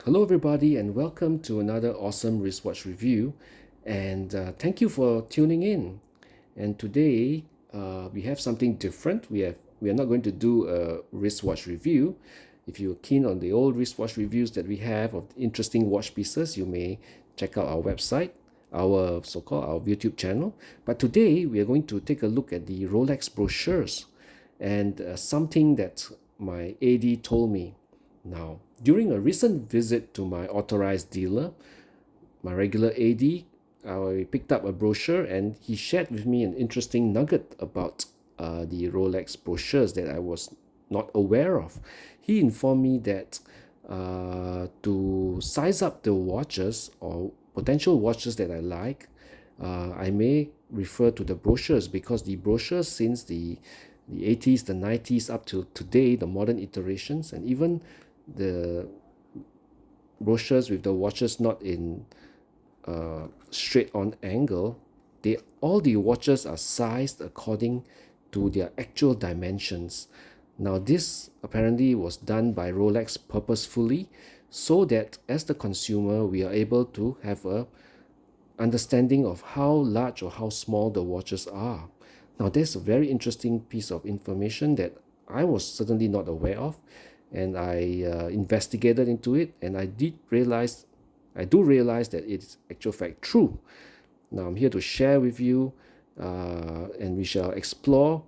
Hello everybody and welcome to another awesome wristwatch review, and thank you for tuning in. And today we have something different. We are not going to do a wristwatch review. If you're keen on the old wristwatch reviews that we have of interesting watch pieces, you may check out our website, our so-called our YouTube channel. But today we are going to take a look at the Rolex brochures and something that my AD told me. Now, during a recent visit to my authorized dealer, my regular AD, I picked up a brochure and he shared with me an interesting nugget about the Rolex brochures that I was not aware of. He informed me that to size up the watches or potential watches that I like, I may refer to the brochures, because the brochures since the 80s, the 90s up to today, the modern iterations, and even the brochures with the watches not in straight on angle, all the watches are sized according to their actual dimensions. Now this apparently was done by Rolex purposefully, so that as the consumer we are able to have a understanding of how large or how small the watches are. Now there's a very interesting piece of information that I was certainly not aware of, and I investigated into it, and I do realize that it's actual fact true. Now I'm here to share with you, and we shall explore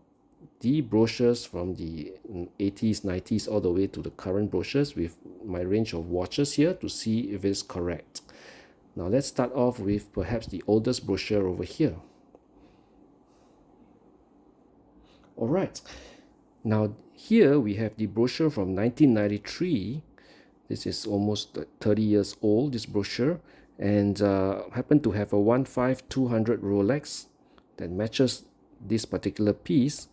the brochures from the 80s, 90s, all the way to the current brochures with my range of watches here to see if it's correct. Now let's start off with perhaps the oldest brochure over here. All right. Now here we have the brochure from 1993. This is almost 30 years old, this brochure, and happen to have a 15200 Rolex that matches this particular piece.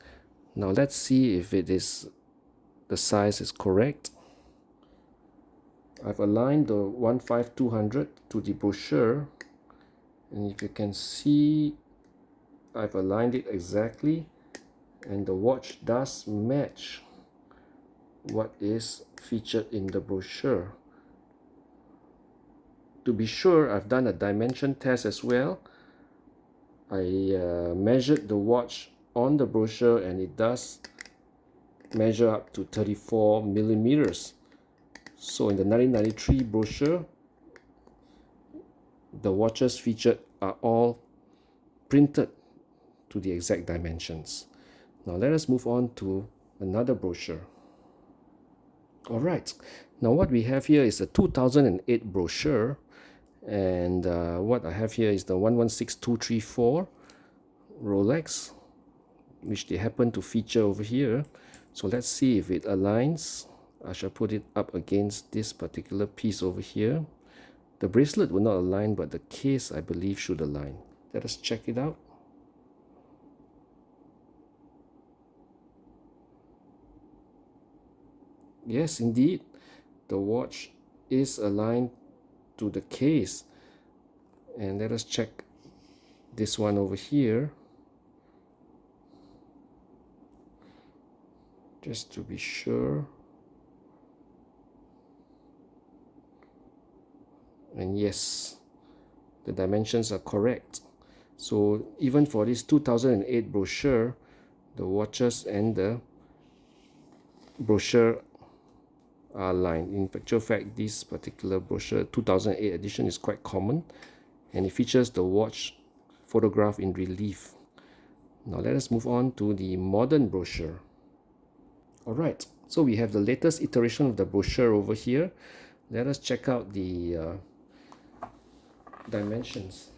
Now let's see if the size is correct. I've aligned the 15200 to the brochure, and if you can see, I've aligned it exactly, and the watch does match what is featured in the brochure. To be sure, I've done a dimension test as well. I measured the watch on the brochure and it does measure up to 34 millimeters. So in the 1993 brochure, the watches featured are all printed to the exact dimensions. Now let us move on to another brochure. All right, now what we have here is a 2008 brochure, and what I have here is the 116234 Rolex, which they happen to feature over here. So let's see if it aligns. I shall put it up against this particular piece over here. The bracelet will not align, but the case I believe should align. Let us check it out. Yes, indeed, the watch is aligned to the case. And let us check this one over here, just to be sure. And yes, the dimensions are correct. So even for this 2008 brochure, the watches and the brochure are aligned. In actual fact, this particular brochure 2008 edition is quite common, and it features the watch photograph in relief. Now let us move on to the modern brochure. Alright, so we have the latest iteration of the brochure over here. Let us check out the dimensions.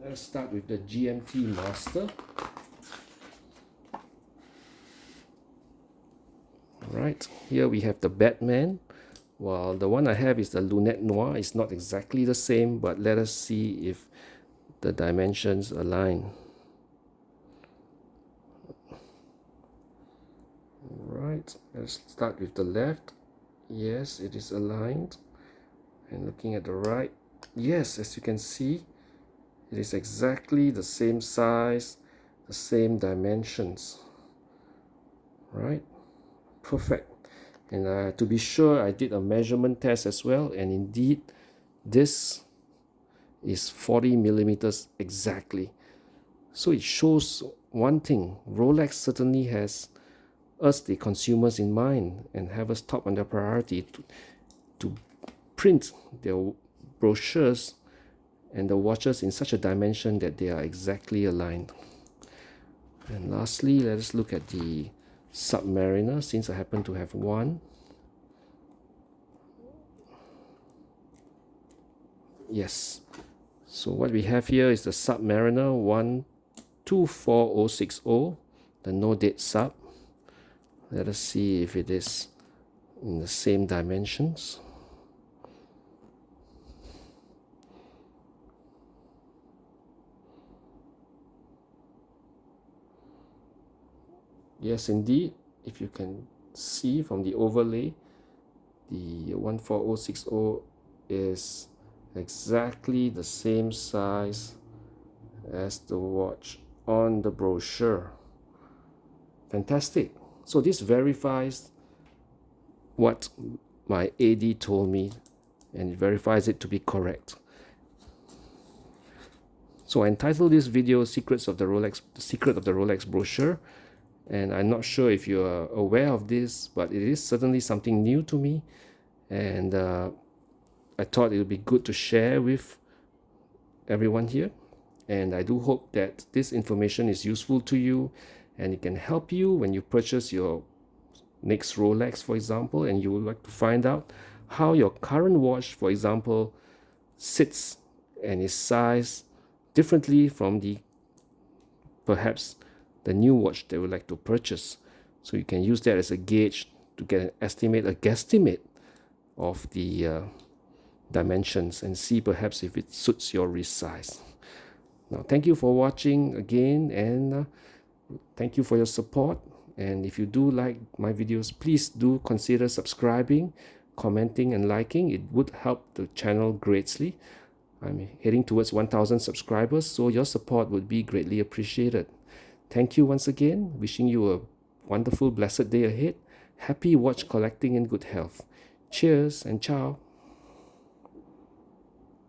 Let's start with the GMT Master. Alright, here we have the Batman, while the one I have is the Lunette Noir. It's not exactly the same, but let us see if the dimensions align. Alright, let's start with the left. Yes, it is aligned. And looking at the right, yes, as you can see, it is exactly the same size, the same dimensions. right? Perfect. And to be sure, I did a measurement test as well, and indeed this is 40 millimeters exactly. So it shows one thing: Rolex certainly has us, the consumers, in mind, and have us top on their priority to print their brochures and the watches in such a dimension that they are exactly aligned. And lastly, let us look at the Submariner, since I happen to have one. Yes. So what we have here is the Submariner 124060, the no date sub. Let us see if it is in the same dimensions. Yes, indeed. If you can see from the overlay, the 14060 is exactly the same size as the watch on the brochure. Fantastic. So this verifies what my AD told me, and it verifies it to be correct. So I entitled this video Secrets of the Rolex, the Secret of the Rolex Brochure. And I'm not sure if you are aware of this, but it is certainly something new to me, and I thought it would be good to share with everyone here. And I do hope that this information is useful to you, and it can help you when you purchase your next Rolex, for example, and you would like to find out how your current watch, for example, sits and is sized differently from the perhaps the new watch they would like to purchase. So you can use that as a gauge to get an estimate, a guesstimate of the dimensions, and see perhaps if it suits your wrist size. Now, thank you for watching again, and thank you for your support. And if you do like my videos, please do consider subscribing, commenting, and liking. It would help the channel greatly. I'm heading towards 1,000 subscribers, so your support would be greatly appreciated. Thank you once again. Wishing you a wonderful, blessed day ahead. Happy watch collecting and good health. Cheers and ciao.